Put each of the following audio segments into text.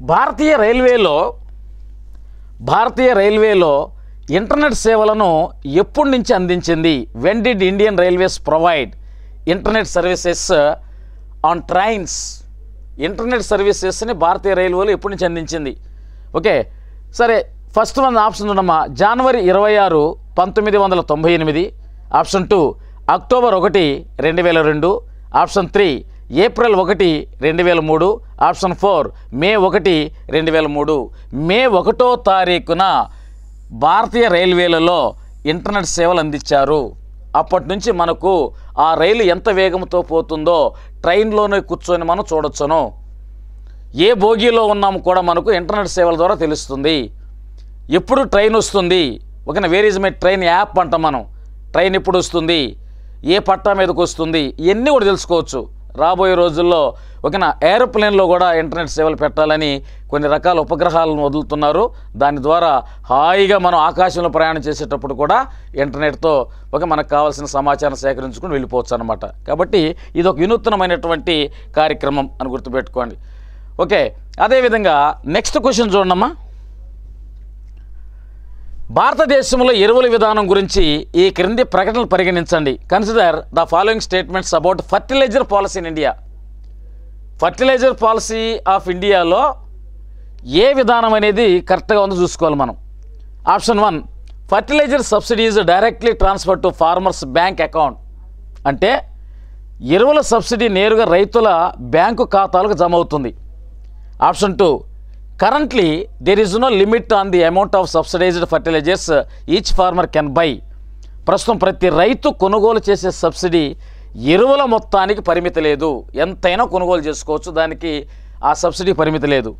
భారతీయ రైల్వేలో ఇంటర్నెట్ సేవలను ఎప్పటి నుంచి అందించింది? When did Indian Railways provide internet services on trains? Internet సర్వీసెస్ని భారతీయ రైల్వేలు ఎప్పటి నుంచి అందించింది? ఓకే, సరే, ఫస్ట్ వన్ ఆప్షన్ ఉండమ్మా. జనవరి 26, 1998. Option 2 October 1, 2002. Option 3 April 1, 2003. Option 4 మే 1, 2003. మే 1వ తారీఖున భారతీయ రైల్వేలలో ఇంటర్నెట్ సేవలు అందించారు. అప్పటి నుంచి మనకు ఆ రైలు ఎంత వేగంతో పోతుందో ట్రైన్లోనే కూర్చొని మనం చూడొచ్చును. ఏ బోగీలో ఉన్నాము కూడా మనకు ఇంటర్నెట్ సేవల ద్వారా తెలుస్తుంది. ఎప్పుడు ట్రైన్ వస్తుంది, ఓకేనా, where is my train app అంటాం మనం. ట్రైన్ ఎప్పుడు వస్తుంది, ఏ పట్టా మీదకి వస్తుంది, ఇవన్నీ కూడా తెలుసుకోవచ్చు. రాబోయే రోజుల్లో ఓకేనా ఏరోప్లేన్లో కూడా ఇంటర్నెట్ సేవలు పెట్టాలని కొన్ని రకాల ఉపగ్రహాలను వదులుతున్నారు. దాని ద్వారా హాయిగా మనం ఆకాశంలో ప్రయాణం చేసేటప్పుడు కూడా ఇంటర్నెట్తో మనకు కావాల్సిన సమాచారం సేకరించుకుని వెళ్ళిపోవచ్చు అనమాట. కాబట్టి ఇది ఒక వినూత్నమైనటువంటి కార్యక్రమం అని గుర్తుపెట్టుకోండి. ఓకే, అదేవిధంగా నెక్స్ట్ క్వశ్చన్ చూడమ్మా. భారతదేశంలో ఎరువుల విధానం గురించి ఈ క్రింది ప్రకటనలు పరిగణించండి. Consider the following statements about fertilizer policy in India. Fertilizer policy of ఇండియాలో ఏ విధానం అనేది కరెక్ట్గా ఉందో చూసుకోవాలి మనం. Option 1 fertilizer subsidies directly transfer to farmers bank account. అంటే ఎరువుల సబ్సిడీ నేరుగా రైతుల బ్యాంకు ఖాతాలకు జమ అవుతుంది. Option 2 currently there is no limit on the amount of subsidized fertilizers each farmer can buy. ప్రస్తుతం ప్రతి రైతు కొనుగోలు చేసే సబ్సిడీ ఎరువుల మొత్తానికి పరిమితి లేదు, ఎంతైనా కొనుగోలు చేసుకోవచ్చు, దానికి ఆ సబ్సిడీ పరిమితి లేదు.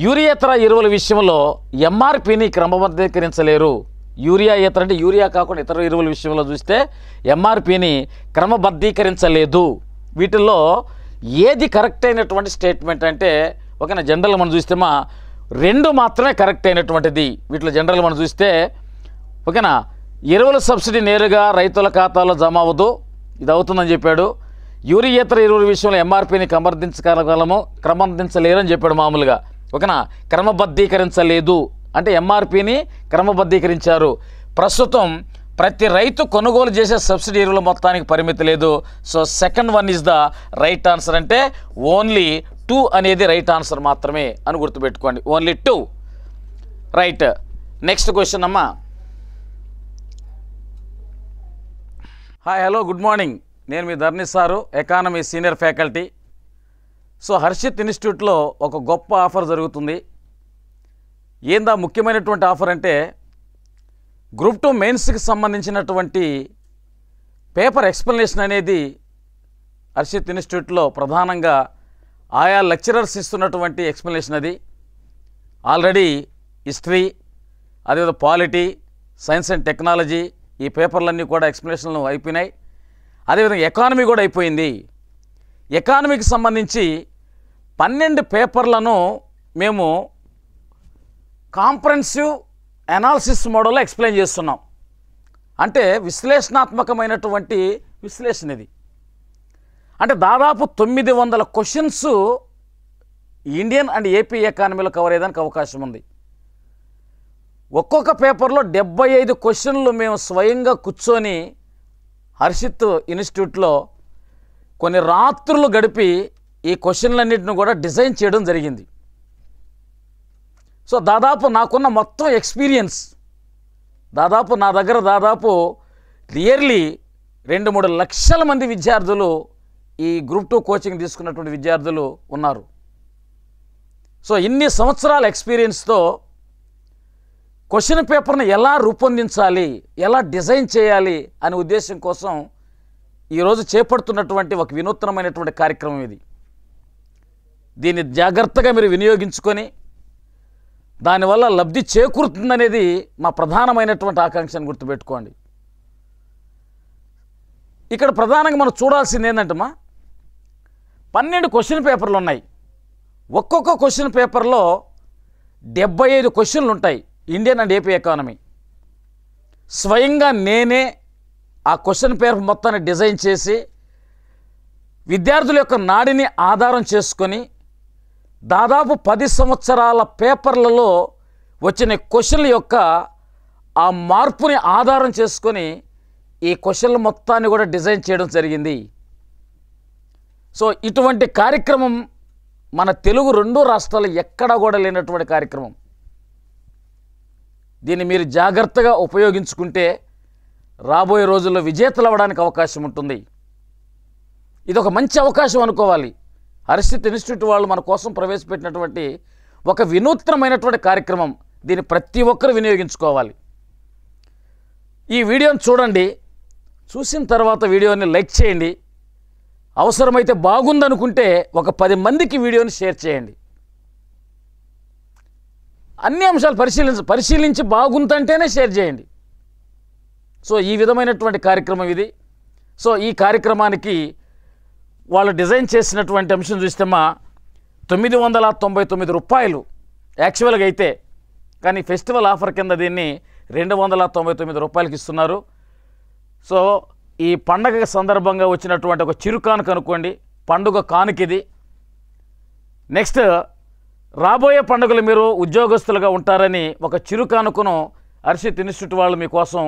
యూరియేతర ఎరువుల విషయంలో ఎంఆర్పిని క్రమబద్ధీకరించలేరు. యూరియేతర అంటే యూరియా కాకుండా ఇతర ఎరువుల విషయంలో చూస్తే ఎంఆర్పిని క్రమబద్ధీకరించలేదు. వీటిల్లో ఏది కరెక్ట్ అయినటువంటి స్టేట్మెంట్ అంటే ఓకేనా, జనరల్ మనం చూస్తే 2 మాత్రమే కరెక్ట్ అయినటువంటిది. వీటిలో జనరల్ మనం చూస్తే ఓకేనా, ఎరువుల సబ్సిడీ నేరుగా రైతుల ఖాతాలో జమ అవ్వదు, ఇది అవుతుందని చెప్పాడు. యూరియేతర ఎరువుల విషయంలో ఎంఆర్పిని క్రమబద్ధీకరించలేరు అని చెప్పాడు మామూలుగా. ఓకేనా, క్రమబద్ధీకరించలేదు అంటే ఎంఆర్పిని క్రమబద్ధీకరించారు. ప్రస్తుతం ప్రతి రైతు కొనుగోలు చేసే సబ్సిడీ ఎరువుల మొత్తానికి పరిమితి లేదు. So second one is the right answer. అంటే ఓన్లీ 2 అనేది రైట్ ఆన్సర్ మాత్రమే అని గుర్తుపెట్టుకోండి. Only 2 right. నెక్స్ట్ క్వశ్చన్ అమ్మా. Hi, hello, good morning. నేను మీ Dharni sir, economy senior faculty. So Harshit ఇన్స్టిట్యూట్లో ఒక గొప్ప ఆఫర్ జరుగుతుంది. ఏందా ముఖ్యమైనటువంటి ఆఫర్ అంటే గ్రూప్ 2 మెయిన్స్కి సంబంధించినటువంటి పేపర్ ఎక్స్ప్లెనేషన్ అనేది హర్షిత్ ఇన్స్టిట్యూట్లో ప్రధానంగా ఆయా లెక్చరర్స్ ఇస్తున్నటువంటి ఎక్స్ప్లెనేషన్. అది ఆల్రెడీ హిస్టరీ, అదేవిధంగా పాలిటీ, సైన్స్ అండ్ టెక్నాలజీ ఈ పేపర్లన్నీ కూడా ఎక్స్ప్లెనేషన్లు అయిపోయినాయి. అదేవిధంగా ఎకానమీ కూడా అయిపోయింది. ఎకానమీకి సంబంధించి 12 పేపర్లను మేము కాంప్రహెన్సివ్ అనాలిసిస్ మోడల్లో ఎక్స్ప్లెయిన్ చేస్తున్నాం. అంటే విశ్లేషణాత్మకమైనటువంటి విశ్లేషణ ఇది. అంటే దాదాపు 900 క్వశ్చన్స్ ఇండియన్ అండ్ ఏపీ ఎకానమీలో కవర్ అయ్యేదానికి అవకాశం ఉంది. ఒక్కొక్క పేపర్లో 75 క్వశ్చన్లు మేము స్వయంగా కూర్చొని హర్షిత్ ఇన్స్టిట్యూట్లో కొన్ని రాత్రులు గడిపి ఈ క్వశ్చన్లన్నింటిని కూడా డిజైన్ చేయడం జరిగింది. సో దాదాపు నాకున్న మొత్తం ఎక్స్పీరియన్స్ నా దగ్గర క్లియర్లీ 2-3 లక్షల మంది విద్యార్థులు ఈ గ్రూప్ 2 కోచింగ్ తీసుకున్నటువంటి విద్యార్థులు ఉన్నారు. సో ఇన్ని సంవత్సరాల ఎక్స్పీరియన్స్తో క్వశ్చన్ పేపర్ని ఎలా రూపొందించాలి, ఎలా డిజైన్ చేయాలి అనే ఉద్దేశం కోసం ఈరోజు చేపడుతున్నటువంటి ఒక వినూత్నమైనటువంటి కార్యక్రమం ఇది. దీన్ని జాగ్రత్తగా మీరు వినియోగించుకొని దానివల్ల లబ్ధి చేకూరుతుందనేది మా ప్రధానమైనటువంటి ఆకాంక్షను గుర్తుపెట్టుకోండి. ఇక్కడ ప్రధానంగా మనం చూడాల్సింది ఏంటంటే 12 క్వశ్చన్ పేపర్లు ఉన్నాయి. ఒక్కొక్క క్వశ్చన్ పేపర్లో 75 క్వశ్చన్లు ఉంటాయి. ఇండియన్ అండ్ ఏపీ ఎకానమీ స్వయంగా నేనే ఆ క్వశ్చన్ పేపర్ మొత్తాన్ని డిజైన్ చేసి విద్యార్థుల యొక్క నాడిని ఆధారం చేసుకొని దాదాపు 10 సంవత్సరాల పేపర్లలో వచ్చిన క్వశ్చన్ల యొక్క ఆ మార్పుని ఆధారం చేసుకొని ఈ క్వశ్చన్ల మొత్తాన్ని కూడా డిజైన్ చేయడం జరిగింది. సో ఇటువంటి కార్యక్రమం మన తెలుగు 2 రాష్ట్రాలు ఎక్కడా కూడా లేనటువంటి కార్యక్రమం. దీన్ని మీరు జాగ్రత్తగా ఉపయోగించుకుంటే రాబోయే రోజుల్లో విజేతలు అవ్వడానికి అవకాశం ఉంటుంది. ఇది ఒక మంచి అవకాశం అనుకోవాలి. హర్షిత్ ఇన్స్టిట్యూట్ వాళ్ళు మన కోసం ప్రవేశపెట్టినటువంటి ఒక వినూత్నమైనటువంటి కార్యక్రమం. దీన్ని ప్రతి ఒక్కరు వినియోగించుకోవాలి. ఈ వీడియోని చూడండి, చూసిన తర్వాత వీడియోని లైక్ చేయండి. అవసరమైతే బాగుందనుకుంటే ఒక 10 మందికి వీడియోని షేర్ చేయండి. అన్ని అంశాలు పరిశీలించి బాగుందంటేనే షేర్ చేయండి. సో ఈ విధమైనటువంటి కార్యక్రమం ఇది. సో ఈ కార్యక్రమానికి వాళ్ళు డిజైన్ చేసినటువంటి అంశం చూస్తేమా 999 రూపాయలు యాక్చువల్గా అయితే, కానీ ఫెస్టివల్ ఆఫర్ కింద దీన్ని 299 రూపాయలకి ఇస్తున్నారు. సో ఈ పండగ సందర్భంగా వచ్చినటువంటి ఒక చిరు కానుక అనుకోండి, పండుగ కానుకిది. నెక్స్ట్ రాబోయే పండుగలు మీరు ఉద్యోగస్తులుగా ఉంటారని ఒక చిరు కానుకను హర్షిత్ ఇన్స్టిట్యూట్ వాళ్ళు మీకోసం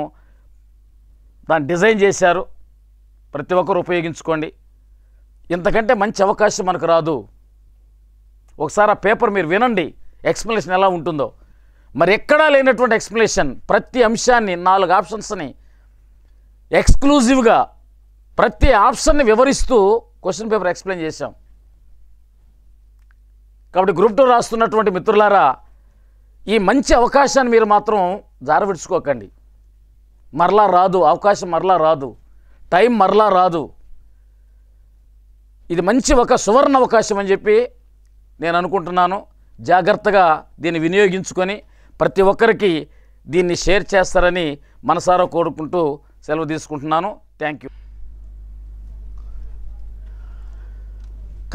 దాన్ని డిజైన్ చేశారు. ప్రతి ఒక్కరు ఉపయోగించుకోండి. ఇంతకంటే మంచి అవకాశం మనకు రాదు. ఒకసారి ఆ పేపర్ మీరు వినండి, ఎక్స్ప్లెనేషన్ ఎలా ఉంటుందో. మరి ఎక్కడా లేనటువంటి ఎక్స్ప్లెనేషన్, ప్రతి అంశాన్ని 4 ఆప్షన్స్ని ఎక్స్క్లూజివ్గా ప్రతి ఆప్షన్ని వివరిస్తూ క్వశ్చన్ పేపర్ ఎక్స్ప్లెయిన్ చేశాం. కాబట్టి గ్రూప్ 2 రాస్తున్నటువంటి మిత్రులారా, ఈ మంచి అవకాశాన్ని మీరు మాత్రం జారవిడుచుకోకండి. మరలా రాదు, అవకాశం మరలా రాదు, టైం మరలా రాదు. ఇది మంచి ఒక సువర్ణ అవకాశం అని చెప్పి నేను అనుకుంటున్నాను. జాగ్రత్తగా దీన్ని వినియోగించుకొని ప్రతి ఒక్కరికి దీన్ని షేర్ చేస్తారని మనసారా కోరుకుంటూ సెలవు తీసుకుంటున్నాను. Thank you.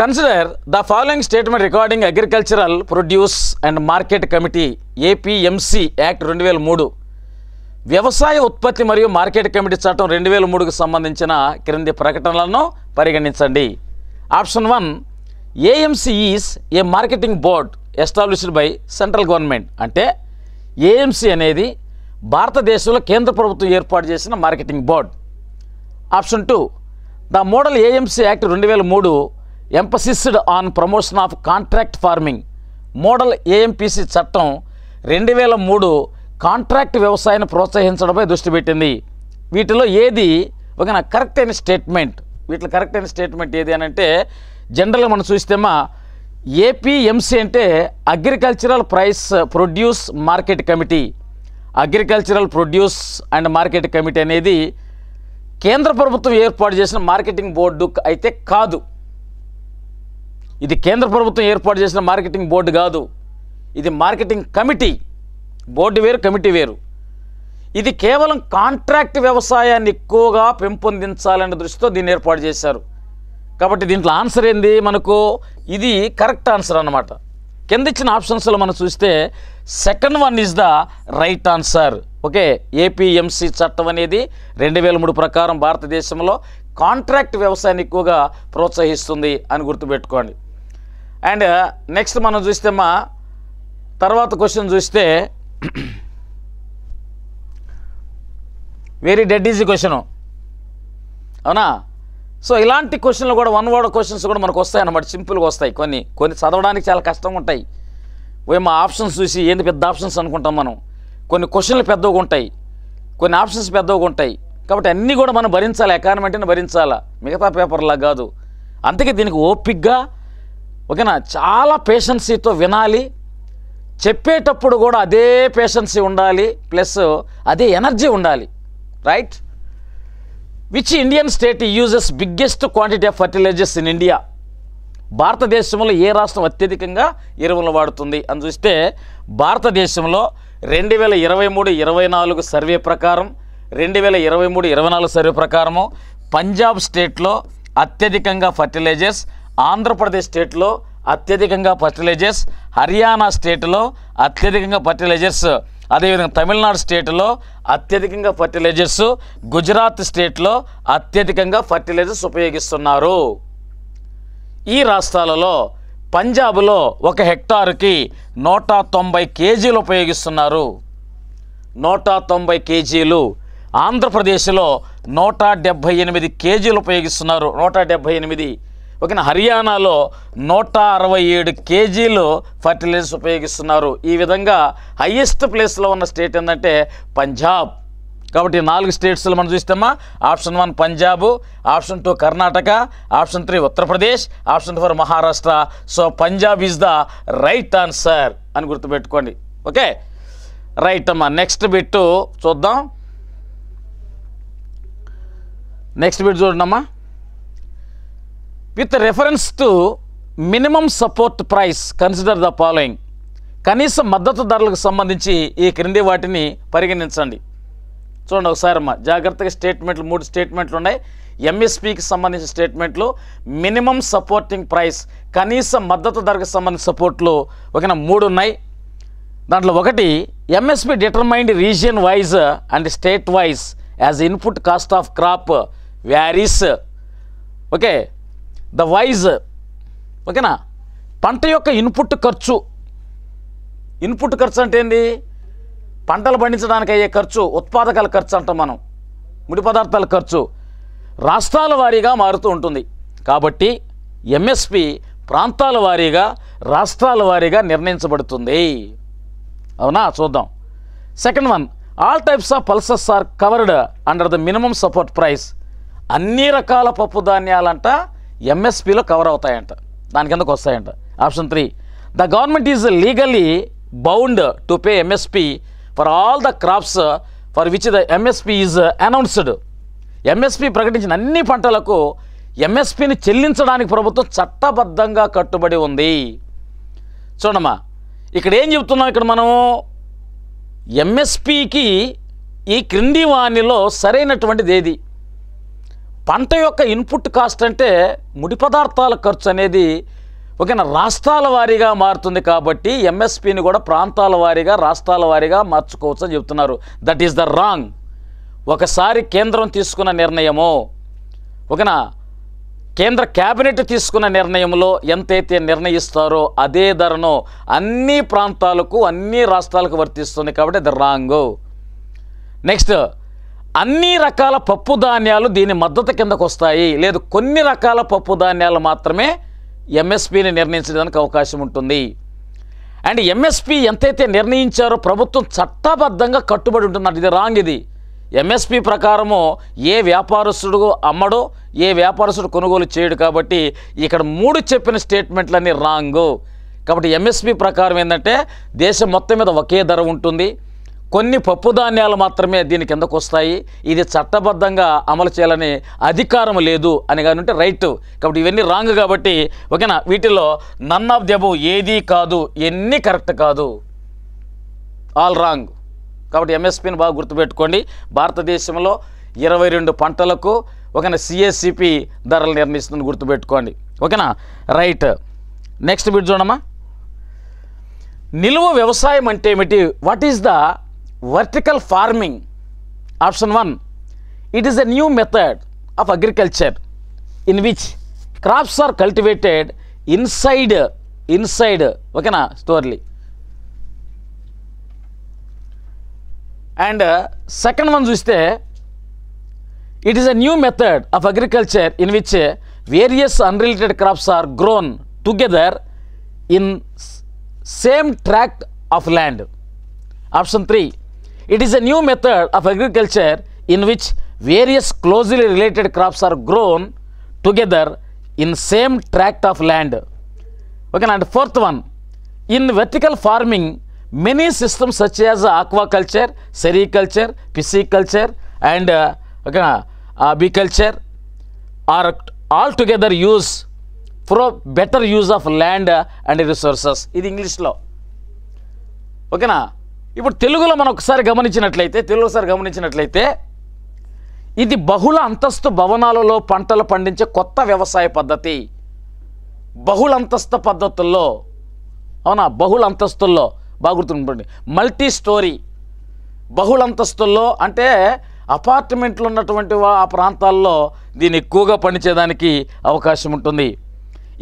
Consider the following statement regarding Agricultural Produce and Market Committee APMC Act 2003. వ్యవసాయ ఉత్పత్తి మరియు మార్కెట్ కమిటీ చట్టం 2003కు సంబంధించిన క్రింది ప్రకటనలను పరిగణించండి. Option 1, AMC is a marketing board established by central government. అంటే AMC అనేది భారతదేశంలో కేంద్ర ప్రభుత్వం ఏర్పాటు చేసిన marketing board. Option 2, the model AMC act 2003 emphasised on promotion of contract farming. Model AMPC చట్టం 2003 కాంట్రాక్ట్ వ్యవసాయాన్ని ప్రోత్సహించడంపై దృష్టి పెట్టింది. వీటిలో ఏది ఒక కరెక్ట్ అయిన స్టేట్మెంట్? వీటిలో కరెక్ట్ అయిన స్టేట్మెంట్ ఏది అని అంటే, జనరల్గా మనం చూస్తేమా APMC అంటే agricultural price produce market committee. Agricultural produce and market committee అనేది కేంద్ర ప్రభుత్వం ఏర్పాటు చేసిన మార్కెటింగ్ బోర్డు అయితే కాదు. ఇది కేంద్ర ప్రభుత్వం ఏర్పాటు చేసిన మార్కెటింగ్ బోర్డు కాదు. ఇది మార్కెటింగ్ కమిటీ. బోర్డు వేరు, కమిటీ వేరు. ఇది కేవలం కాంట్రాక్ట్ వ్యవసాయాన్ని ఎక్కువగా పెంపొందించాలనే దృష్టితో దీన్ని ఏర్పాటు చేశారు. కాబట్టి దీంట్లో ఆన్సర్ ఏంది మనకు? ఇది కరెక్ట్ ఆన్సర్ అన్నమాట. కింద ఇచ్చిన ఆప్షన్స్లో మనం చూస్తే second one is the right answer. Okay, APMC చట్టం అనేది 2003 ప్రకారం భారతదేశంలో కాంట్రాక్ట్ వ్యవసాయాన్ని ఎక్కువగా ప్రోత్సహిస్తుంది అని గుర్తుపెట్టుకోండి. అండ్ నెక్స్ట్ మనం చూస్తే మా తర్వాత క్వశ్చన్ చూస్తే వెరీ డెడ్ ఈజీ క్వశ్చను, అవునా? సో ఇలాంటి క్వశ్చన్లు కూడా 1 వర్డ్ క్వశ్చన్స్ కూడా మనకు వస్తాయి అన్నమాట. సింపుల్గా వస్తాయి. కొన్ని చదవడానికి చాలా కష్టంగా ఉంటాయి. మా ఆప్షన్స్ చూసి ఏంది పెద్ద ఆప్షన్స్ అనుకుంటాం మనం. కొన్ని క్వశ్చన్లు పెద్దగా ఉంటాయి, కొన్ని ఆప్షన్స్ పెద్దగా ఉంటాయి. కాబట్టి అన్నీ కూడా మనం భరించాలి. ఎకానమీ అంటేనే భరించాలా, మిగతా పేపర్లా కాదు. అందుకే దీనికి ఓపిక్గా ఓకేనా చాలా పేషెన్సీతో వినాలి. చెప్పేటప్పుడు కూడా అదే పేషెన్సీ ఉండాలి, ప్లస్ అదే ఎనర్జీ ఉండాలి. Right? Which Indian state uses biggest quantity of fertilizers in India? భారతదేశంలో ఏ రాష్ట్రం అత్యధికంగా ఎరువులను వాడుతుంది అని చూస్తే భారతదేశంలో 2023-24 సర్వే ప్రకారం 2023-24 సర్వే ప్రకారము పంజాబ్ స్టేట్లో అత్యధికంగా ఫర్టిలైజర్స్, ఆంధ్రప్రదేశ్ స్టేట్లో అత్యధికంగా ఫర్టిలైజర్స్, హర్యానా స్టేట్లో అత్యధికంగా ఫర్టిలైజర్స్, అదేవిధంగా తమిళనాడు స్టేట్లో అత్యధికంగా ఫర్టిలైజర్స్, గుజరాత్ స్టేట్లో అత్యధికంగా ఫర్టిలైజర్స్ ఉపయోగిస్తున్నారు. ఈ రాష్ట్రాలలో పంజాబ్లో 1 హెక్టారుకి 190 కేజీలు ఉపయోగిస్తున్నారు. 190 కేజీలు. ఆంధ్రప్రదేశ్లో 178 కేజీలు ఉపయోగిస్తున్నారు. 178. ఓకేనా. హర్యానాలో 167 కేజీలు ఫర్టిలైజర్స్ ఉపయోగిస్తున్నారు. ఈ విధంగా హయ్యెస్ట్ ప్లేస్లో ఉన్న స్టేట్ ఏంటంటే పంజాబ్. కాబట్టి 4 స్టేట్స్లో మనం చూస్తామా, option 1 Punjab, option 2 Karnataka, option 3 Uttar Pradesh, option 4 Maharashtra. So Punjab is the right answer అని గుర్తుపెట్టుకోండి. ఓకే, రైట్ అమ్మా. నెక్స్ట్ బిట్ చూద్దాం. నెక్స్ట్ బిట్ చూడండమ్మా. With reference to minimum support price consider the following. కనీస మద్దతు ధరలకు సంబంధించి ఈ క్రింది వాటిని పరిగణించండి. చూడండి ఒకసారి అమ్మా జాగ్రత్తగా. స్టేట్మెంట్లు 3 స్టేట్మెంట్లు ఉన్నాయి. ఎంఎస్పికి సంబంధించిన స్టేట్మెంట్లు, మినిమం సపోర్టింగ్ ప్రైస్ కనీస మద్దతు ధరకు సంబంధించిన సపోర్ట్లు ఓకేనా 3 ఉన్నాయి. దాంట్లో ఒకటి, MSP determined region wise and state wise as input cost of crop varies. Okay, the wise ఓకేనా. పంట యొక్క ఇన్పుట్ ఖర్చు. ఇన్పుట్ ఖర్చు అంటే ఏంది? పంటలు పండించడానికి అయ్యే ఖర్చు, ఉత్పాదకాల ఖర్చు అంటాం మనం, ముడి పదార్థాల ఖర్చు రాష్ట్రాల వారీగా మారుతూ ఉంటుంది. కాబట్టి ఎంఎస్పి ప్రాంతాల వారీగా, రాష్ట్రాల వారీగా నిర్ణయించబడుతుంది. అవునా? చూద్దాం. Second one, all types of pulses are covered under the minimum support price. అన్ని రకాల పప్పు ధాన్యాలంట ఎంఎస్పిలో కవర్ అవుతాయంట, దాని కిందకు వస్తాయంట. Option 3, the government is legally bound to pay MSP for all the crops for which the MSP is announced. MSP ప్రకటించిన అన్ని పంటలకు ఎంఎస్పిని చెల్లించడానికి ప్రభుత్వం చట్టబద్ధంగా కట్టుబడి ఉంది. చూడమ్మా, ఇక్కడ ఏం చెప్తున్నాం? ఇక్కడ మనం ఎంఎస్పికి ఈ క్రింది వానిలో సరైనటువంటిది ఏది? పంట యొక్క ఇన్పుట్ కాస్ట్ అంటే ముడి పదార్థాల ఖర్చు అనేది ఓకేనా రాష్ట్రాల వారీగా మారుతుంది. కాబట్టి ఎంఎస్పిని కూడా ప్రాంతాల వారీగా, రాష్ట్రాల వారీగా మార్చుకోవచ్చు అని చెప్తున్నారు. That is the wrong. ఒకసారి కేంద్రం తీసుకున్న నిర్ణయము ఓకేనా, కేంద్ర క్యాబినెట్ తీసుకున్న నిర్ణయంలో ఎంతైతే నిర్ణయిస్తారో అదే ధరను అన్ని ప్రాంతాలకు, అన్ని రాష్ట్రాలకు వర్తిస్తుంది. కాబట్టి అది రాంగ్. నెక్స్ట్, అన్ని రకాల పప్పు ధాన్యాలు దీని మద్దతు కిందకు వస్తాయి. లేదు, కొన్ని రకాల పప్పు ధాన్యాలు మాత్రమే ఎంఎస్పిని నిర్ణయించడానికి అవకాశం ఉంటుంది. అండ్ ఎంఎస్పి ఎంతైతే నిర్ణయించారో ప్రభుత్వం చట్టబద్ధంగా కట్టుబడి ఉంటున్నట్టు. ఇది రాంగ్. ఇది ఎంఎస్పి ప్రకారము ఏ వ్యాపారస్తుడు అమ్మడో, ఏ వ్యాపారస్తుడు కొనుగోలు చేయడు. కాబట్టి ఇక్కడ 3 చెప్పిన స్టేట్మెంట్లన్నీ రాంగ్. కాబట్టి ఎంఎస్పి ప్రకారం ఏంటంటే దేశం మొత్తం మీద ఒకే ధర ఉంటుంది, కొన్ని పప్పు ధాన్యాలు మాత్రమే దీని కిందకు వస్తాయి, ఇది చట్టబద్ధంగా అమలు చేయాలని అధికారం లేదు అని కానీ ఉంటే రైట్. కాబట్టి ఇవన్నీ రాంగ్. కాబట్టి ఓకేనా, వీటిలో నన్ ఆఫ్ ది అబవ్ ఏది కాదు, ఎన్ని కరెక్ట్ కాదు, ఆల్ రాంగ్. కాబట్టి ఎంఎస్పిని బాగా గుర్తుపెట్టుకోండి. భారతదేశంలో 22 పంటలకు ఓకేనా సిఎస్సిపి ధరలు నిర్ణయిస్తుంది, గుర్తుపెట్టుకోండి. ఓకేనా, రైట్. నెక్స్ట్ బిట్ చూడమ్మా. నిలువ వ్యవసాయం అంటే ఏమిటి? What is the vertical farming? Option 1, it is a new method of agriculture in which crops are cultivated inside ఓకేనా స్టోర్లీ. అండ్ సెకండ్ వన్ చూస్తే it is a new method of agriculture in which various unrelated crops are grown together in same tract of land. Option 3, it is a new method of agriculture in which various closely related crops are grown together in same tract of land. Okay, and fourth one, in vertical farming many systems such as aquaculture, sericulture, pisciculture and apiculture are all together used for better use of land and resources. ఇది ఇంగ్లీష్లో. ఓకేనా, ఇప్పుడు తెలుగులో మనం ఒకసారి గమనించినట్లయితే ఇది బహుళ అంతస్తు భవనాలలో పంటలు పండించే కొత్త వ్యవసాయ పద్ధతి. బహుళ అంతస్తు పద్ధతుల్లో అవునా, బహుళ అంతస్తుల్లో బాగా గుర్తుంటుంది. మల్టీ స్టోరీ బహుళ అంతస్తుల్లో అంటే అపార్ట్మెంట్లు ఉన్నటువంటి ఆ ప్రాంతాల్లో దీన్ని ఎక్కువగా పండించేదానికి అవకాశం ఉంటుంది.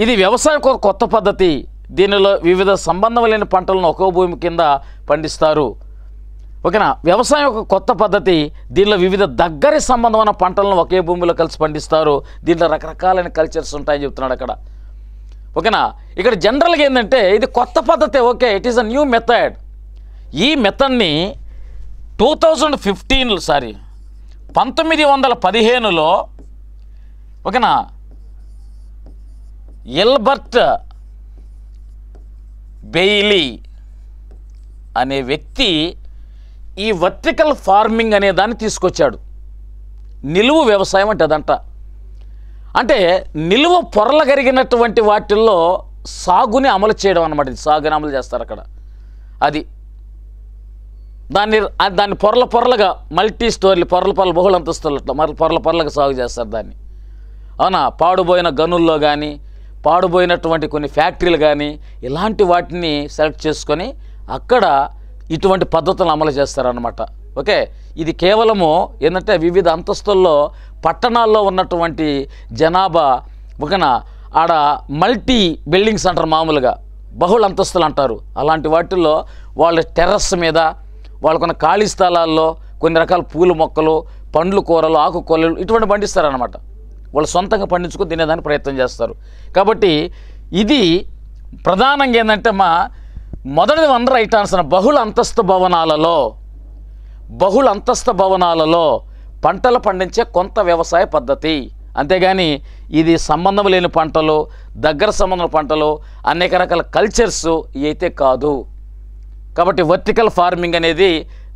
ఇది వ్యవసాయం ఒక కొత్త పద్ధతి. దీనిలో వివిధ సంబంధం లేని పంటలను ఒక్కో భూమి కింద పండిస్తారు. ఓకేనా. వ్యవసాయం ఒక కొత్త పద్ధతి. దీనిలో వివిధ దగ్గరి సంబంధమైన పంటలను ఒకే భూమిలో కలిసి పండిస్తారు. దీంట్లో రకరకాలైన కల్చర్స్ ఉంటాయని చెప్తున్నాడు అక్కడ. ఓకేనా. ఇక్కడ జనరల్గా ఏంటంటే ఇది కొత్త పద్ధతి. Okay, it is a new method. ఈ మెథడ్ని 1915లో ఓకేనా ఎల్బర్ట్ బెయిలీ అనే వ్యక్తి ఈ వర్టికల్ ఫార్మింగ్ అనే దాన్ని తీసుకొచ్చాడు. నిలువు వ్యవసాయం అంటే అదంట. అంటే నిలువు పొరల కరిగినటువంటి వాటిల్లో సాగుని అమలు చేయడం అన్నమాట. ఇది సాగుని అమలు చేస్తారు అక్కడ. అది దాన్ని పొరలుగా మల్టీ స్టోరీలు పొరల బహుళ అంతస్తులు అట్లా పొరలుగా సాగు చేస్తారు దాన్ని. అవునా. పాడుపోయిన గనుల్లో కానీ పాడుపోయినటువంటి కొన్ని ఫ్యాక్టరీలు కానీ ఇలాంటి వాటిని సెలెక్ట్ చేసుకొని అక్కడ ఇటువంటి పద్ధతులను అమలు చేస్తారన్నమాట. ఓకే. ఇది కేవలము ఏంటంటే వివిధ అంతస్తుల్లో పట్టణాల్లో ఉన్నటువంటి జనాభా ఓకేనా ఆడ మల్టీ బిల్డింగ్స్ అంటారు, మామూలుగా బహుళ అంతస్తులు అంటారు. అలాంటి వాటిల్లో వాళ్ళ టెర్రస్ మీద వాళ్ళకున్న ఖాళీ స్థలాల్లో కొన్ని రకాల పూల మొక్కలు, పండ్లు, కూరలు, ఆకుకూరలు ఇటువంటి పండిస్తారన్నమాట. వాళ్ళు సొంతంగా పండించుకొని తినేదానికి ప్రయత్నం చేస్తారు. కాబట్టి ఇది ప్రధానంగా ఏంటంటే మొదటి వన్ రైట్ ఆన్సర్ బహుళ అంతస్తు భవనాలలో పంటలు పండించే కొంత వ్యవసాయ పద్ధతి. అంతేగాని ఇది సంబంధం లేని పంటలు, దగ్గర సంబంధం పంటలు, అనేక రకాల కల్చర్స్ ఇవి అయితే కాదు. కాబట్టి వర్టికల్ ఫార్మింగ్ అనేది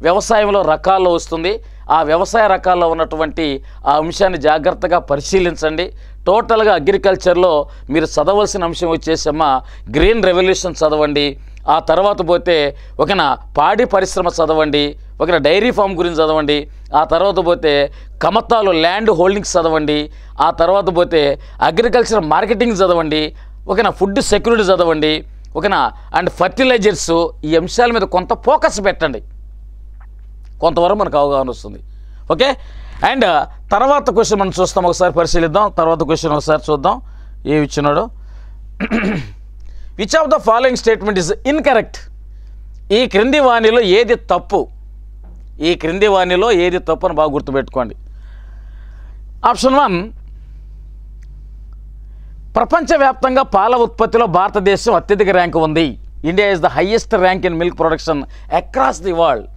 వ్యవసాయంలో రకాల్లో వస్తుంది. ఆ వ్యవసాయ రకాల్లో ఉన్నటువంటి ఆ అంశాన్ని జాగ్రత్తగా పరిశీలించండి. టోటల్గా అగ్రికల్చర్లో మీరు చదవలసిన అంశం వచ్చేసమ్మా గ్రీన్ రెవల్యూషన్ చదవండి. ఆ తర్వాత పోతే ఓకేనా పాడి పరిశ్రమ చదవండి. ఓకేనా డైరీ ఫామ్ గురించి చదవండి. ఆ తర్వాత పోతే కమతాలు ల్యాండ్ హోల్డింగ్స్ చదవండి. ఆ తర్వాత పోతే అగ్రికల్చర్ మార్కెటింగ్ చదవండి. ఓకేనా ఫుడ్ సెక్యూరిటీ చదవండి. ఓకేనా అండ్ ఫర్టిలైజర్స్ ఈ అంశాల మీద కొంత ఫోకస్ పెట్టండి. కొంతవరకు మనకు అవగాహన వస్తుంది. ఓకే. అండ్ తర్వాత క్వశ్చన్ మనం చూస్తాం, ఒకసారి పరిశీలిద్దాం. తర్వాత క్వశ్చన్ ఒకసారి చూద్దాం ఏమి ఇచ్చినాడు. Which of the following statement is incorrect? ఈ క్రింది వాణిలో ఏది తప్పు? ఈ క్రింది వాణిలో ఏది తప్పు అని బాగా గుర్తుపెట్టుకోండి. ఆప్షన్ 1, ప్రపంచవ్యాప్తంగా పాల ఉత్పత్తిలో భారతదేశం అత్యధిక ర్యాంకు ఉంది. India is the highest rank in milk production across the world.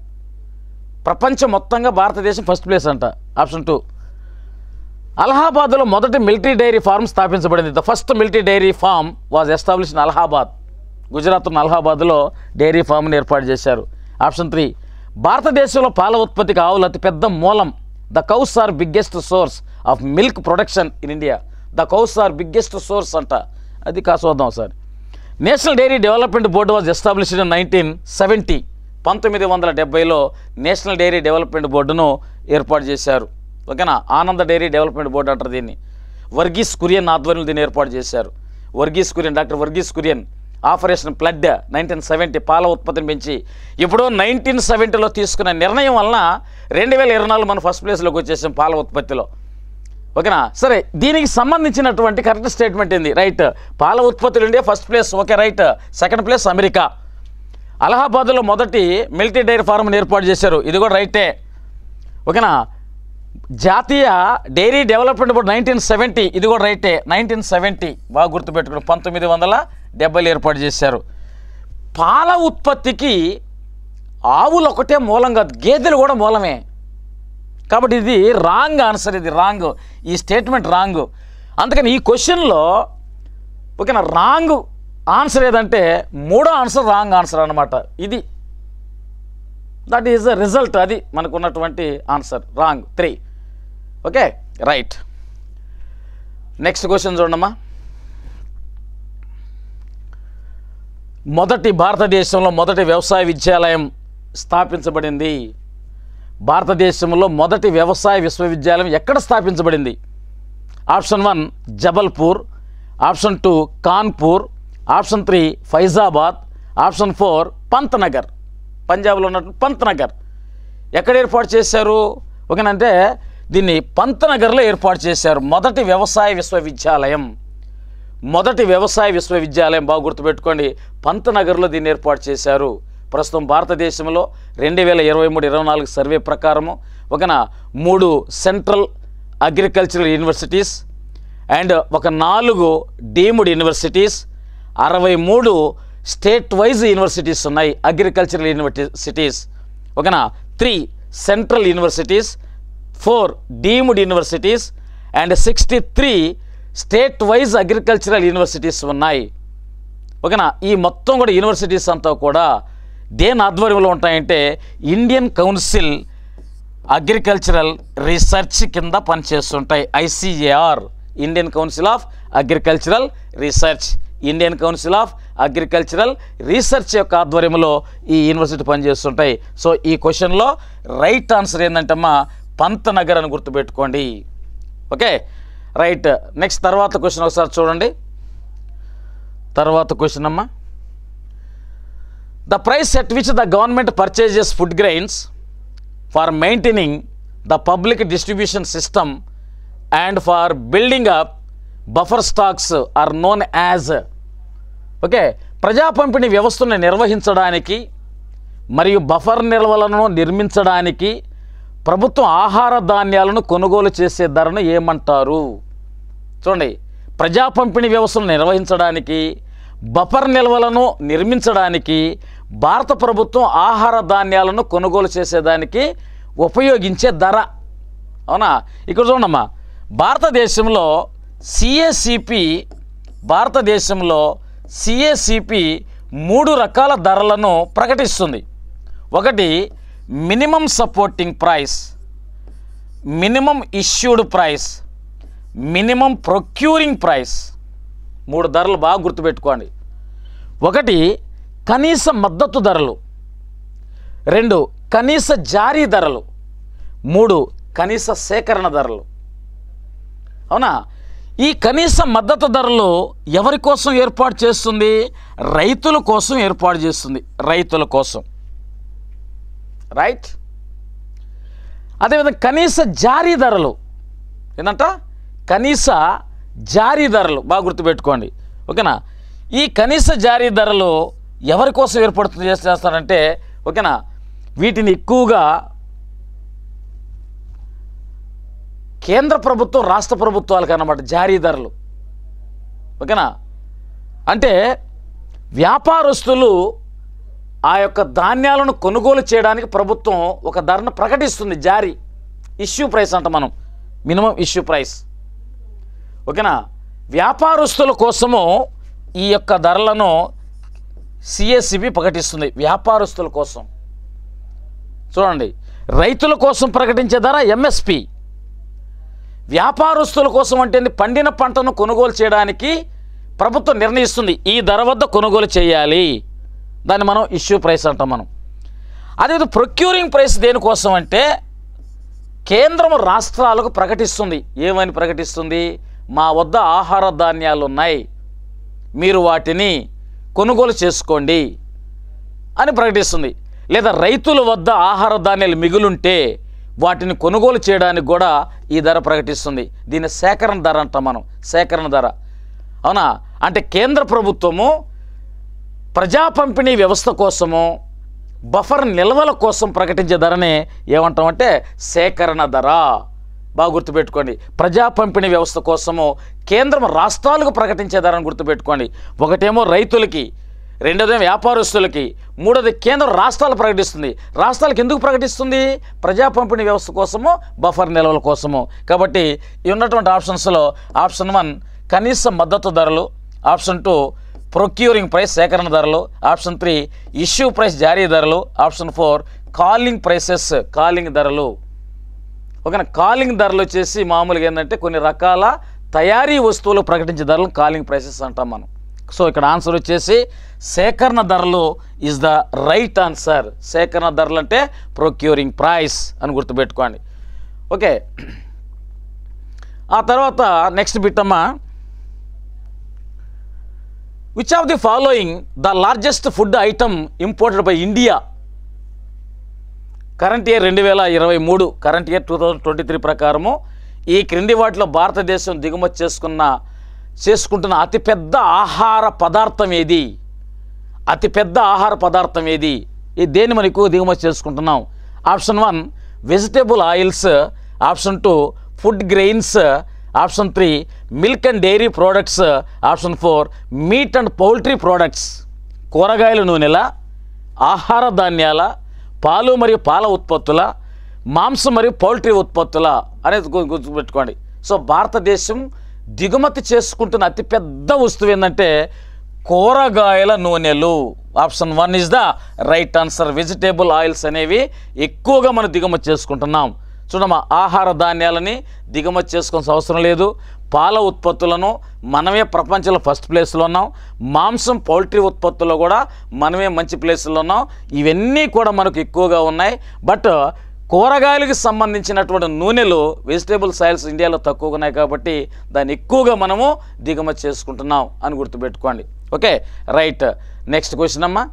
ప్రపంచం మొత్తంగా భారతదేశం ఫస్ట్ ప్లేస్ అంట. ఆప్షన్ 2, అలహాబాద్లో మొదటి మిలిటరీ డైరీ ఫార్మ్ స్థాపించబడింది. The first military dairy farm was establish in Allahabad. గుజరాత్లోని అలహాబాద్లో డైరీ ఫామ్ని ఏర్పాటు చేశారు. ఆప్షన్ 3, భారతదేశంలో పాల ఉత్పత్తికి ఆవులు అతిపెద్ద మూలం. The cows are biggest source of milk production in India. The cows are biggest source అంట. అది చూద్దాం sir. National dairy development board was established in 1970. 1970లో నేషనల్ డైరీ డెవలప్మెంట్ బోర్డును ఏర్పాటు చేశారు. ఓకేనా ఆనంద డైరీ డెవలప్మెంట్ బోర్డు అంటారు దీన్ని. వర్గీస్ కురియన్ ఆధ్వర్యంలో దీన్ని ఏర్పాటు చేశారు. Doctor Verghese Kurien operation flood 1970 పాల ఉత్పత్తిని పెంచి ఇప్పుడు 1970లో తీసుకున్న నిర్ణయం వలన 2024 మనం ఫస్ట్ ప్లేస్లోకి వచ్చేసాం పాల ఉత్పత్తిలో. ఓకేనా సరే దీనికి సంబంధించినటువంటి కరెక్ట్ స్టేట్మెంట్ ఏంది? రైట్. పాల ఉత్పత్తులు India first place. Okay right. Second place America. అలహాబాద్లో మొదటి మిలిటరీ డైరీ ఫార్మ్ని ఏర్పాటు చేశారు. ఇది కూడా రైటే. ఓకేనా జాతీయ డైరీ డెవలప్మెంట్ బోర్డు 1970. ఇది కూడా రైటే. 1970 బాగా గుర్తుపెట్టుకుని 1970 ఏర్పాటు చేశారు. పాల ఉత్పత్తికి ఆవులు ఒకటే మూలం కాదు, గేదెలు కూడా మూలమే. కాబట్టి ఇది రాంగ్ ఆన్సర్. ఇది రాంగ్. ఈ స్టేట్మెంట్ రాంగ్. అందుకని ఈ క్వశ్చన్లో ఓకేనా రాంగ్ ఆన్సర్ ఏదంటే 3వ ఆన్సర్ రాంగ్ ఆన్సర్ అన్నమాట. ఇది దట్ ఈజ్ ద రిజల్ట్. అది మనకు ఉన్నటువంటి answer wrong 3. Okay right. Next question చూడమ్మా. భారతదేశంలో మొదటి వ్యవసాయ విద్యాలయం స్థాపించబడింది. భారతదేశంలో మొదటి వ్యవసాయ విశ్వవిద్యాలయం ఎక్కడ స్థాపించబడింది? Option 1 Jabalpur. Option 2 Kanpur. Option 3 Faizabad. Option 4 పంత్నగర్. పంజాబ్లో ఉన్నటువంటి పంత్నగర్. ఎక్కడ ఏర్పాటు చేశారు? ఓకేనంటే దీన్ని పంత్నగర్లో ఏర్పాటు చేశారు. మొదటి వ్యవసాయ విశ్వవిద్యాలయం మొదటి వ్యవసాయ విశ్వవిద్యాలయం, బాగా గుర్తుపెట్టుకోండి, పంతనగర్లో దీన్ని ఏర్పాటు చేశారు. ప్రస్తుతం భారతదేశంలో 2023-24 సర్వే ప్రకారము ఒక 3 సెంట్రల్ అగ్రికల్చరల్ యూనివర్సిటీస్ అండ్ ఒక 4 deemed universities, 63 state wise universities ఉన్నాయి, అగ్రికల్చరల్ యూనివర్సిటీస్. ఓకేనా, 3 central universities, 4 deemed universities and 63 state wise agricultural universities ఉన్నాయి. ఓకేనా, ఈ మొత్తం కూడా యూనివర్సిటీస్ అంతా కూడా దేని ఆధ్వర్యంలో ఉంటాయంటే ఇండియన్ కౌన్సిల్ అగ్రికల్చరల్ రీసెర్చ్ కింద పనిచేస్తుంటాయి. ICAR, Indian council of agricultural research, Indian council of agricultural research యొక్క ఆధ్వర్యంలో ఈ యూనివర్సిటీ పనిచేస్తుంటాయి. సో ఈ క్వశ్చన్లో రైట్ ఆన్సర్ ఏంటంటమ్మా పంతనగర్ అని గుర్తుపెట్టుకోండి. Okay right. నెక్స్ట్ తర్వాత క్వశ్చన్ ఒకసారి చూడండి. తర్వాత క్వశ్చన్ అమ్మా, the price at which the government purchases food grains for maintaining the public distribution system and for building up buffer stocks are known as. Okay, ప్రజా పంపిణీ వ్యవస్థను నిర్వహించడానికి మరియు బఫర్ నిల్వలను నిర్మించడానికి ప్రభుత్వం ఆహార ధాన్యాలను కొనుగోలు చేసే ధరను ఏమంటారు? చూడండి, ప్రజా పంపిణీ వ్యవస్థను నిర్వహించడానికి, బఫర్ నిల్వలను నిర్మించడానికి భారత ప్రభుత్వం ఆహార ధాన్యాలను కొనుగోలు చేసేదానికి ఉపయోగించే ధర. అవునా, ఇక్కడ చూడమ్మా, భారతదేశంలో సిఏసిపి 3 రకాల ధరలను ప్రకటిస్తుంది. ఒకటి minimum supporting price, minimum issued price, minimum procuring price. 3 ధరలు బాగా గుర్తుపెట్టుకోండి. ఒకటి కనీస మద్దతు ధరలు, 2 కనీస జారీ ధరలు, 3 కనీస సేకరణ ధరలు. అవునా, ఈ కనీస మద్దతు ధరలు ఎవరి కోసం ఏర్పాటు చేస్తుంది? రైతుల కోసం ఏర్పాటు చేస్తుంది, రైతుల కోసం. రైట్. అదేవిధంగా కనీస జారీ ధరలు ఏంటంట? కనీస జారీ ధరలు బాగా గుర్తుపెట్టుకోండి. ఓకేనా, ఈ కనీస జారీ ధరలు ఎవరి కోసం చేస్తారంటే ఓకేనా, వీటిని ఎక్కువగా కేంద్ర ప్రభుత్వం, రాష్ట్ర ప్రభుత్వాలకు అన్నమాట జారీ ధరలు. ఓకేనా, అంటే వ్యాపారస్తులు ఆ యొక్క ధాన్యాలను కొనుగోలు చేయడానికి ప్రభుత్వం ఒక ధరను ప్రకటిస్తుంది, జారీ, ఇష్యూ ప్రైస్ అంట మనం, మినిమం ఇష్యూ ప్రైస్. ఓకేనా, వ్యాపారస్తుల కోసము ఈ యొక్క ధరలను సిఏసిబి ప్రకటిస్తుంది, వ్యాపారస్తుల కోసం. చూడండి, రైతుల కోసం ప్రకటించే ధర ఎంఎస్పి, వ్యాపారస్తుల కోసం అంటే పండిన పంటను కొనుగోలు చేయడానికి ప్రభుత్వం నిర్ణయిస్తుంది, ఈ ధర వద్ద కొనుగోలు చేయాలి, దాన్ని మనం ఇష్యూ ప్రైస్ అంటాం మనం. అదేవిధంగా ప్రొక్యూరింగ్ ప్రైస్ దేనికోసం అంటే కేంద్రం రాష్ట్రాలకు ప్రకటిస్తుంది. ఏమని ప్రకటిస్తుంది? మా వద్ద ఆహార ధాన్యాలు ఉన్నాయి, మీరు వాటిని కొనుగోలు చేసుకోండి అని ప్రకటిస్తుంది. లేదా రైతుల వద్ద ఆహార ధాన్యాలు మిగులుంటే వాటిని కొనుగోలు చేయడానికి కూడా ఈ ధర ప్రకటిస్తుంది. దీన్ని సేకరణ ధర అంటాం మనం, సేకరణ ధర. అవునా, అంటే కేంద్ర ప్రభుత్వము ప్రజా పంపిణీ వ్యవస్థ కోసము, బఫర్ నిల్వల కోసం ప్రకటించే ధరనే ఏమంటామంటే సేకరణ ధర. బాగా గుర్తుపెట్టుకోండి, ప్రజా పంపిణీ వ్యవస్థ కోసము కేంద్రం రాష్ట్రాలకు ప్రకటించే ధరను గుర్తుపెట్టుకోండి. ఒకటేమో రైతులకి, రెండోదేమో వ్యాపారస్తులకి, మూడోది కేంద్ర రాష్ట్రాలు ప్రకటిస్తుంది. రాష్ట్రాలకు ఎందుకు ప్రకటిస్తుంది? ప్రజా పంపిణీ వ్యవస్థ కోసము, బఫర్ నిల్వల కోసము. కాబట్టి ఉన్నటువంటి ఆప్షన్స్లో ఆప్షన్ 1 కనీస మద్దతు ధరలు, ఆప్షన్ 2 ప్రొక్యూరింగ్ ప్రైస్ సేకరణ ధరలు, ఆప్షన్ 3 ఇష్యూ ప్రైస్ జారీ ధరలు, ఆప్షన్ 4 కాలింగ్ ప్రైసెస్ కాలింగ్ ధరలు. ఓకేనా, కాలింగ్ ధరలు వచ్చేసి మామూలుగా ఏంటంటే కొన్ని రకాల తయారీ వస్తువులు ప్రకటించే ధరలు కాలింగ్ ప్రైసెస్ అంటాం మనం. సో ఇక్కడ ఆన్సర్ వచ్చేసి సేకరణ ధరలు ఈజ్ ద రైట్ ఆన్సర్. సేకరణ ధరలు అంటే ప్రొక్యూరింగ్ ప్రైస్ అని గుర్తుపెట్టుకోండి. ఓకే, ఆ తర్వాత నెక్స్ట్ బిట్ అమ్మా, which of the following the largest food item imported by India current year 2023, current year 2023 ప్రకారము ఈ క్రింది వాటిలో భారతదేశం దిగుమతి చేసుకున్న చేసుకుంటున్న అతిపెద్ద ఆహార పదార్థం ఏది? అతిపెద్ద ఆహార పదార్థం ఏది? దేన్ని మనం ఎక్కువ దిగుమతి చేసుకుంటున్నాం? Option 1 vegetable oils, option 2 food grains, option 3 milk and dairy products, option 4 meat and poultry products. కూరగాయల నూనెల, ఆహార ధాన్యాల, పాలు మరియు పాల ఉత్పత్తుల, మాంసం మరియు పౌల్ట్రీ ఉత్పత్తుల అనేది గుర్తుపెట్టుకోండి. సో భారతదేశం దిగుమతి చేసుకుంటున్న అతిపెద్ద వస్తువు ఏంటంటే కూరగాయల నూనెలు. Option 1 is the right answer. Vegetable oils అనేవి ఎక్కువగా మనం దిగుమతి చేసుకుంటున్నాం. చూడమ్మా, ఆహార ధాన్యాలని దిగుమతి చేసుకోవాల్సిన అవసరం లేదు. పాల ఉత్పత్తులను మనమే ప్రపంచంలో ఫస్ట్ ప్లేస్లో ఉన్నాం. మాంసం పౌల్ట్రీ ఉత్పత్తుల్లో కూడా మనమే మంచి ప్లేస్లో ఉన్నాం. ఇవన్నీ కూడా మనకు ఎక్కువగా ఉన్నాయి. బట్ కూరగాయలకు సంబంధించినటువంటి నూనెలు, వెజిటేబుల్స్ ఆయిల్స్ ఇండియాలో తక్కువగా ఉన్నాయి కాబట్టి దాన్ని ఎక్కువగా మనము దిగుమతి చేసుకుంటున్నాం అని గుర్తుపెట్టుకోండి. Okay, right. నెక్స్ట్ క్వశ్చన్ అమ్మా.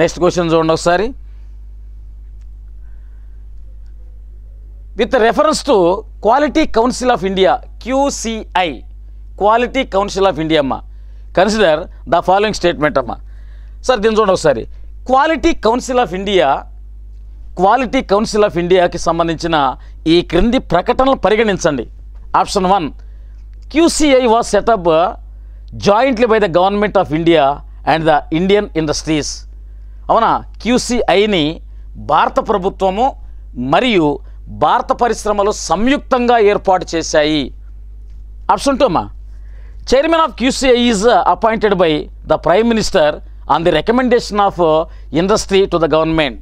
నెక్స్ట్ క్వశ్చన్ చూడండి ఒకసారి. With reference to quality council of India, QCI, quality council of India అమ్మా, కన్సిడర్ ద ఫాలోయింగ్ స్టేట్మెంట్ అమ్మా. సార్ దీన్ని చూడండి ఒకసారి. Quality council of India, quality council of ఇండియాకి సంబంధించిన ఈ క్రింది ప్రకటనలు పరిగణించండి. Option 1 QCI was setup jointly by the government of India and the Indian industries. అవునా, QCIని భారత ప్రభుత్వము మరియు భారత పరిశ్రమలు సంయుక్తంగా ఏర్పాటు చేశాయి. ఆప్షన్ 2 అమ్మా, chairman of QCI is appointed by the prime minister on the recommendation of industry to the government.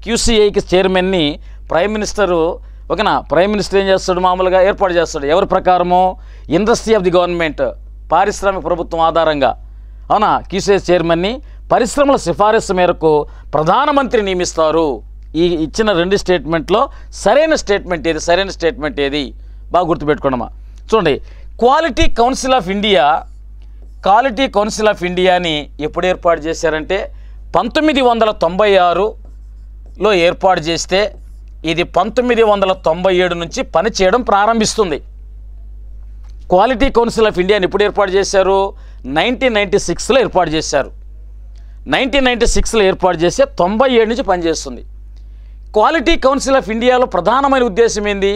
QCIకి చైర్మన్ని ప్రైమ్ మినిస్టరు, ఓకేనా, ప్రైమ్ మినిస్టర్ ఏం చేస్తాడు, మామూలుగా ఏర్పాటు చేస్తాడు. ఎవరి ప్రకారము? ఇండస్ట్రీ ఆఫ్ ది గవర్నమెంట్, పారిశ్రామిక ప్రభుత్వం ఆధారంగా. అవునా, QCI చైర్మన్ని పరిశ్రమల సిఫారసు మేరకు ప్రధానమంత్రి నియమిస్తారు. ఈ ఇచ్చిన 2 స్టేట్మెంట్లో సరైన స్టేట్మెంట్ ఏది? సరైన స్టేట్మెంట్ ఏది? బాగా గుర్తుపెట్టుకోండమ్మా. చూడండి, quality council of India, quality council of ఇండియాని ఎప్పుడు ఏర్పాటు చేశారంటే 1996లో ఏర్పాటు చేస్తే ఇది 1997 నుంచి పనిచేయడం ప్రారంభిస్తుంది. క్వాలిటీ కౌన్సిల్ ఆఫ్ ఇండియాని ఎప్పుడు ఏర్పాటు చేశారు? 1996లో ఏర్పాటు చేశారు. 1996లో ఏర్పాటు చేస్తే 97 నుంచి పనిచేస్తుంది. క్వాలిటీ కౌన్సిల్ ఆఫ్ ఇండియాలో ప్రధానమైన ఉద్దేశం ఏంది?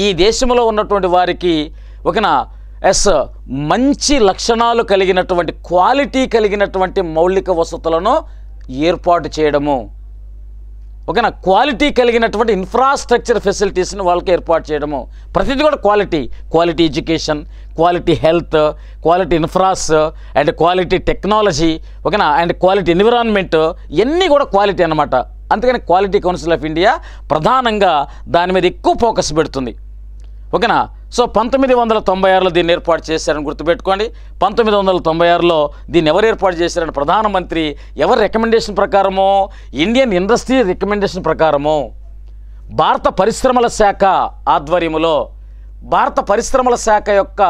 ఈ దేశంలో ఉన్నటువంటి వారికి ఒకనా మంచి లక్షణాలు కలిగినటువంటి, క్వాలిటీ కలిగినటువంటి మౌలిక వసతులను ఏర్పాటు చేయడము. ఓకేనా, క్వాలిటీ కలిగినటువంటి ఇన్ఫ్రాస్ట్రక్చర్ ఫెసిలిటీస్ని వాళ్ళకి ఏర్పాటు చేయడము. ప్రతిదీ కూడా quality education, quality health, quality infra and quality technology, ఓకేనా, అండ్ క్వాలిటీ ఎన్విరాన్మెంట్, ఇవన్నీ కూడా క్వాలిటీ అన్నమాట. అందుకని క్వాలిటీ కౌన్సిల్ ఆఫ్ ఇండియా ప్రధానంగా దాని మీద ఎక్కువ ఫోకస్ పెడుతుంది. ఓకేనా. సో 1996లో దీన్ని ఏర్పాటు చేశారని గుర్తుపెట్టుకోండి. 1996లో దీన్ని ఎవరు ఏర్పాటు చేశారని ప్రధానమంత్రి ఎవరి రికమెండేషన్ ప్రకారమో, ఇండియన్ ఇండస్ట్రీ రికమెండేషన్ ప్రకారమో, భారత పరిశ్రమల శాఖ ఆధ్వర్యములో, భారత పరిశ్రమల శాఖ యొక్క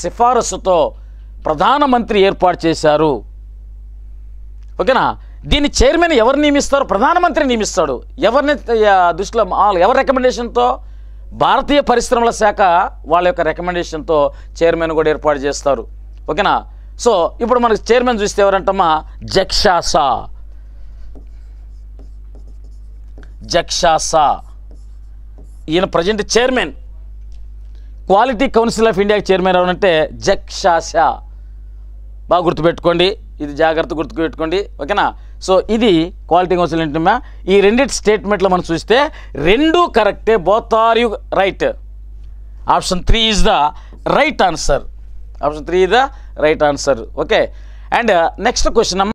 సిఫారసుతో ప్రధానమంత్రి ఏర్పాటు చేశారు. ఓకేనా. దీని చైర్మన్ ఎవరు నియమిస్తారు? ప్రధానమంత్రి నియమిస్తాడు. ఎవరిని దృష్టిలో, ఎవరి రికమెండేషన్తో? భారతీయ పరిశ్రమల శాఖ వాళ్ళ యొక్క రికమెండేషన్తో చైర్మన్ కూడా ఏర్పాటు చేస్తారు. ఓకేనా. సో ఇప్పుడు మనకు చైర్మన్ చూస్తే ఎవరంటమ్మా? జక్షాసా. ఈయన present chairman. Quality council of ఇండియాకి చైర్మన్ ఎవరంటే జక్షాసా. బాగా గుర్తుపెట్టుకోండి, ఇది జాగ్రత్త గుర్తుపెట్టుకోండి. ఓకేనా. సో ఇది క్వాలిటీ కౌన్సిల్ ఏంటమ్మా? ఈ రెండింటి స్టేట్మెంట్లో మనం చూస్తే రెండు కరెక్టే, both are you right. Option 3 is the right answer. Option 3 is the right answer. Okay. And next question అమ్మా.